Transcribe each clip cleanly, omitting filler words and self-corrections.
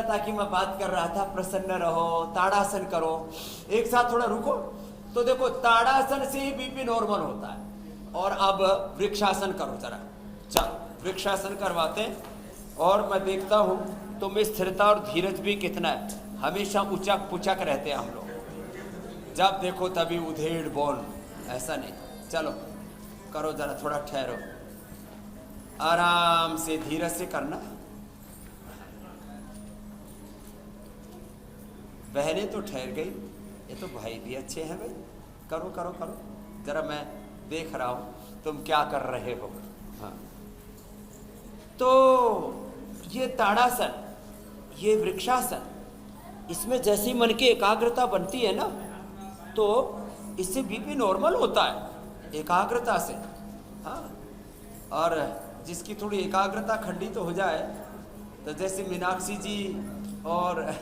था कि मैं बात कर रहा था, प्रसन्न रहो, ताड़ासन करो, एक साथ थोड़ा रुको। तो देखो ताड़ासन से ही बीपी नॉर्मल होता है। और अब वृक्षासन करो जरा, चल वृक्षासन करवाते हैं। और मैं देखता हूँ तो में स्थिरता और धीरज भी कितना है। हमेशा उचक पुचक रहते हैं हम लोग, जब देखो तभी उधेड़ बोल, ऐसा नहीं। चलो करो जरा, थोड़ा ठहरो, आराम से धीरज से करना। बहनें तो ठहर गई, ये तो भाई भी अच्छे हैं भाई। करो करो करो जरा, मैं देख रहा हूं तुम क्या कर रहे हो। हाँ, तो ये ताड़ासन, ये वृक्षासन, इसमें जैसी मन की एकाग्रता बनती है ना, तो इससे बीपी नॉर्मल होता है, एकाग्रता से। हाँ, और जिसकी थोड़ी एकाग्रता खंडित तो हो जाए, तो जैसे मीनाक्षी जी और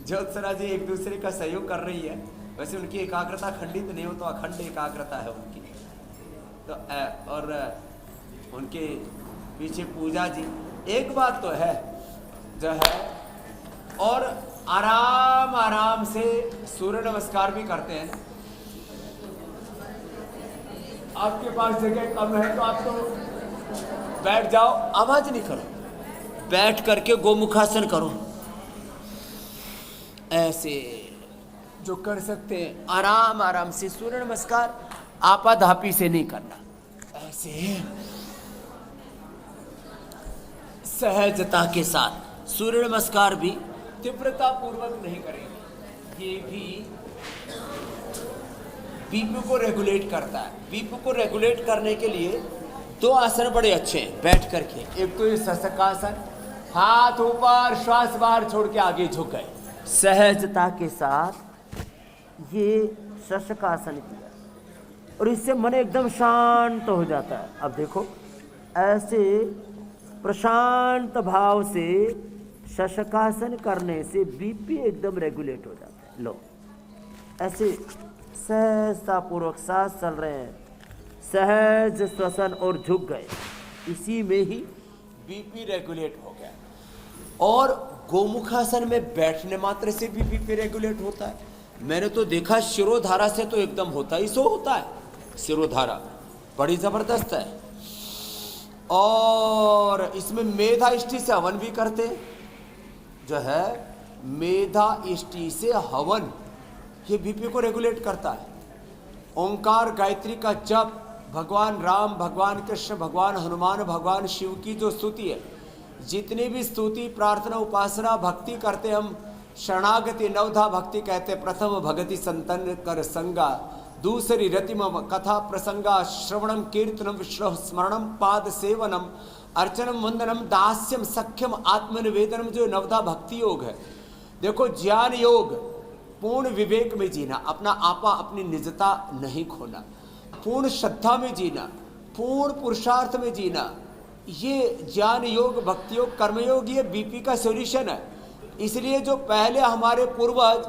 ज्योत्सना जी एक दूसरे का सहयोग कर रही है, वैसे उनकी एकाग्रता खंडित नहीं हो तो अखंड एकाग्रता है उनकी। तो और उनके पीछे पूजा जी, एक बात तो है जो है, और आराम आराम से सूर्य नमस्कार भी करते हैं। आपके पास जगह कम है तो आप तो बैठ जाओ, आवाज नहीं करो, बैठ करके गोमुखासन करो, ऐसे जो कर सकते हैं। आराम आराम से सूर्य नमस्कार आपाधापी से नहीं करना, ऐसे सहजता के साथ। सूर्य नमस्कार भी तीव्रता पूर्वक नहीं करेंगे, ये भी बीपी को रेगुलेट करता है। बीपी को रेगुलेट करने के लिए दो आसन बड़े अच्छे हैं बैठ करके। एक तो ये शशकासन, हाथ ऊपर, श्वास बाहर छोड़ के आगे झुक गए, सहजता के साथ ये शशकासन किया, और इससे मन एकदम शांत हो जाता है। अब देखो ऐसे प्रशांत भाव से शशकासन करने से बीपी एकदम रेगुलेट हो जाता है। लो ऐसे सहजता पूर्वक सांस चल रहे हैं, सहज श्वसन और झुक गए, इसी में ही बीपी रेगुलेट हो गया। और गोमुखासन में बैठने मात्र से भी बीपी रेगुलेट होता है। मैंने तो देखा शिरोधारा से तो एकदम होता ही सो होता है, शिरोधारा बड़ी जबरदस्त है। और इसमें मेधा इष्टि से हवन भी करते हैं, जो है मेधा इष्टि से हवन, ये बीपी को रेगुलेट करता है। ओंकार गायत्री का जप, भगवान राम, भगवान कृष्ण, भगवान हनुमान, भगवान शिव की जो स्तुति है, जितनी भी स्तुति प्रार्थना उपासना भक्ति करते हम, शरणागति नवधा भक्ति कहते। प्रथम भगति संतन कर संगा, दूसरी रतिम कथा प्रसंगा, श्रवणम कीर्तनम विष्णु स्मरणम पाद सेवनम अर्चनम वंदनम दास्यम सख्यम आत्मनिवेदनम, जो नवधा भक्ति योग है। देखो ज्ञान योग, पूर्ण विवेक में जीना, अपना आपा अपनी निजता नहीं खोना, पूर्ण श्रद्धा में जीना, पूर्ण पुरुषार्थ में जीना, ये ज्ञान योग, भक्ति योग, कर्मयोग, ये बीपी का सॉल्यूशन है। इसलिए जो पहले हमारे पूर्वज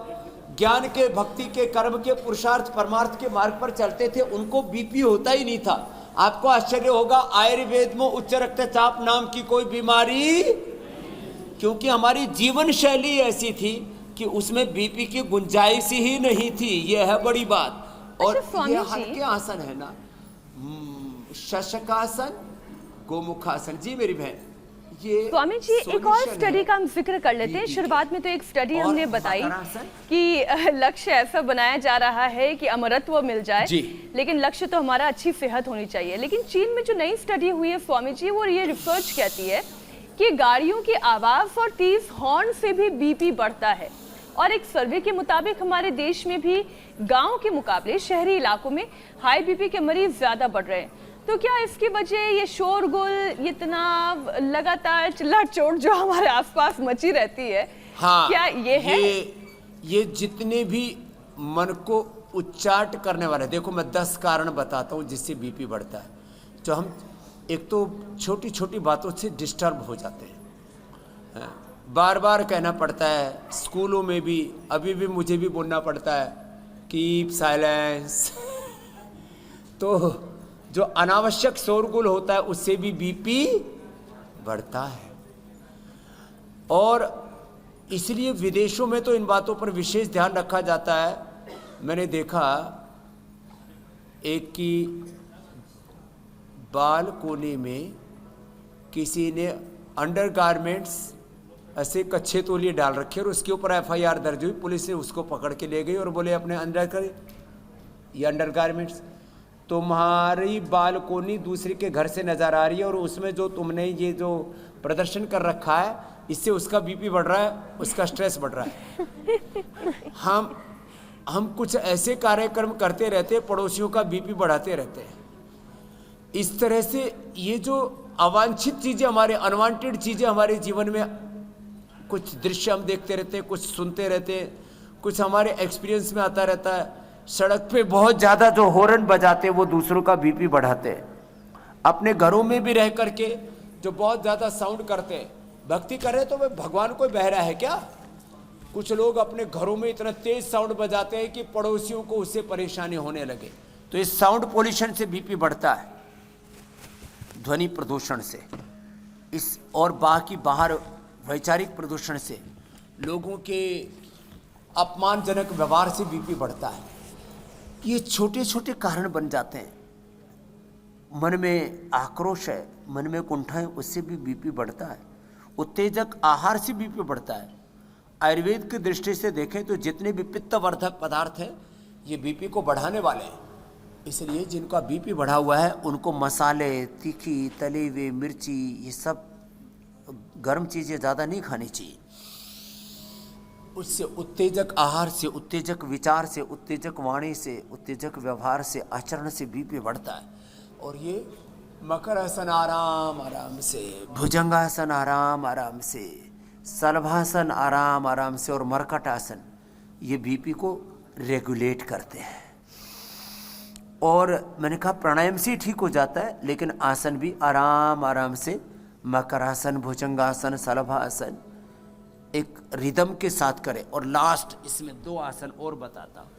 ज्ञान के, भक्ति के, कर्म के, पुरुषार्थ परमार्थ के मार्ग पर चलते थे, उनको बीपी होता ही नहीं था। आपको आश्चर्य होगा, आयुर्वेद में उच्च रक्तचाप नाम की कोई बीमारी, क्योंकि हमारी जीवन शैली ऐसी थी कि उसमें बीपी की गुंजाइश ही नहीं थी। यह है बड़ी बात। और ये हल्के आसन है ना, शशकासन, गोमुखासन। जी मेरी बहन, ये स्वामी जी एक और स्टडी का हम जिक्र कर लेते हैं। शुरुआत में तो एक स्टडी हमने बताई कि लक्ष्य ऐसा बनाया जा रहा है कि अमरत्व मिल जाए, लेकिन लक्ष्य तो हमारा अच्छी सेहत होनी चाहिए। लेकिन चीन में जो नई स्टडी हुई है स्वामी जी, वो ये रिसर्च कहती है कि गाड़ियों की आवाज और तेज हॉर्न से भी बीपी बढ़ता है। और एक सर्वे के मुताबिक हमारे देश में भी गांव के मुकाबले शहरी इलाकों में हाई बीपी के मरीज ज्यादा बढ़ रहे हैं। तो क्या इसकी वजह ये शोरगुल, इतना लगातार चिल्ला चोट जो हमारे आसपास मची रहती है, हाँ, क्या ये है? ये जितने भी मन को उच्चाट करने वाले, देखो मैं 10 कारण बताता हूँ जिससे बीपी बढ़ता है। जो हम एक तो छोटी छोटी बातों से डिस्टर्ब हो जाते हैं, बार बार कहना पड़ता है, स्कूलों में भी अभी भी मुझे भी बोलना पड़ता है कीप साइलेंस। तो जो अनावश्यक शोरगुल होता है उससे भी बीपी बढ़ता है। और इसलिए विदेशों में तो इन बातों पर विशेष ध्यान रखा जाता है। मैंने देखा एक की बालकोनी में किसी ने अंडरगारमेंट्स ऐसे कच्चे तौलिए डाल रखे और उसके ऊपर FIR दर्ज हुई। पुलिस ने उसको पकड़ के ले गई और बोले अपने ये अंडरगारमेंट्स तुम्हारी बालकोनी दूसरे के घर से नज़र आ रही है और उसमें जो तुमने ये जो प्रदर्शन कर रखा है इससे उसका BP बढ़ रहा है, उसका स्ट्रेस बढ़ रहा है। हम कुछ ऐसे कार्यक्रम करते रहते हैं, पड़ोसियों का BP बढ़ाते रहते हैं। इस तरह से ये जो अवांछित चीज़ें, हमारे अनवांटेड चीज़ें हमारे जीवन में, कुछ दृश्य हम देखते रहते हैं, कुछ सुनते रहते हैं, कुछ हमारे एक्सपीरियंस में आता रहता है। सड़क पे बहुत ज़्यादा जो हॉर्न बजाते हैं वो दूसरों का BP बढ़ाते हैं। अपने घरों में भी रह करके जो बहुत ज़्यादा साउंड करते हैं, भक्ति कर रहे तो वे भगवान कोई बहरा है क्या? कुछ लोग अपने घरों में इतना तेज साउंड बजाते हैं कि पड़ोसियों को उससे परेशानी होने लगे। तो इस साउंड पोल्यूशन से BP बढ़ता है, ध्वनि प्रदूषण से, इस और बाकी बाहर वैचारिक प्रदूषण से, लोगों के अपमानजनक व्यवहार से BP बढ़ता है। ये छोटे छोटे कारण बन जाते हैं। मन में आक्रोश है, मन में कुंठा है, उससे भी BP बढ़ता है। उत्तेजक आहार से BP बढ़ता है। आयुर्वेद की दृष्टि से देखें तो जितने भी पित्तवर्धक पदार्थ हैं ये BP को बढ़ाने वाले हैं। इसलिए जिनका BP बढ़ा हुआ है उनको मसाले, तीखी, तले हुए, मिर्ची, ये सब गर्म चीज़ें ज़्यादा नहीं खानी चाहिए। उससे उत्तेजक आहार से, उत्तेजक विचार से, उत्तेजक वाणी से, उत्तेजक व्यवहार से, आचरण से BP बढ़ता है। और ये मकर आसन आराम आराम से, भुजंगासन आराम आराम से, सलभासन आराम आराम से और मरकट आसन ये BP को रेगुलेट करते हैं। और मैंने कहा प्राणायाम से ठीक हो जाता है, लेकिन आसन भी आराम आराम से, मकरासन, भुजंगासन, सलभासन एक रिदम के साथ करें। और लास्ट इसमें 2 आसन और बताता हूँ,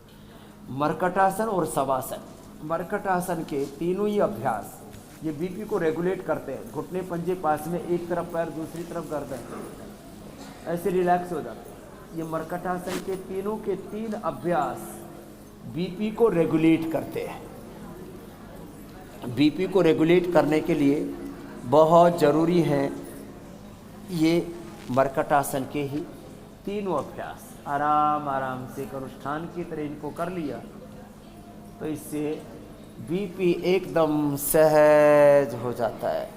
मरकटासन और शवासन। मरकटासन के तीनों ही अभ्यास ये BP को रेगुलेट करते हैं। घुटने पंजे पास में, एक तरफ पैर दूसरी तरफ गर्दन, ऐसे रिलैक्स हो जाते हैं। ये मरकटासन के तीनों के 3 अभ्यास BP को रेगुलेट करते हैं। BP को रेगुलेट करने के लिए बहुत ज़रूरी है ये मरकटासन के ही तीनों अभ्यास। आराम आराम से अनुष्ठान की तरह इनको कर लिया तो इससे BP एकदम सहज हो जाता है।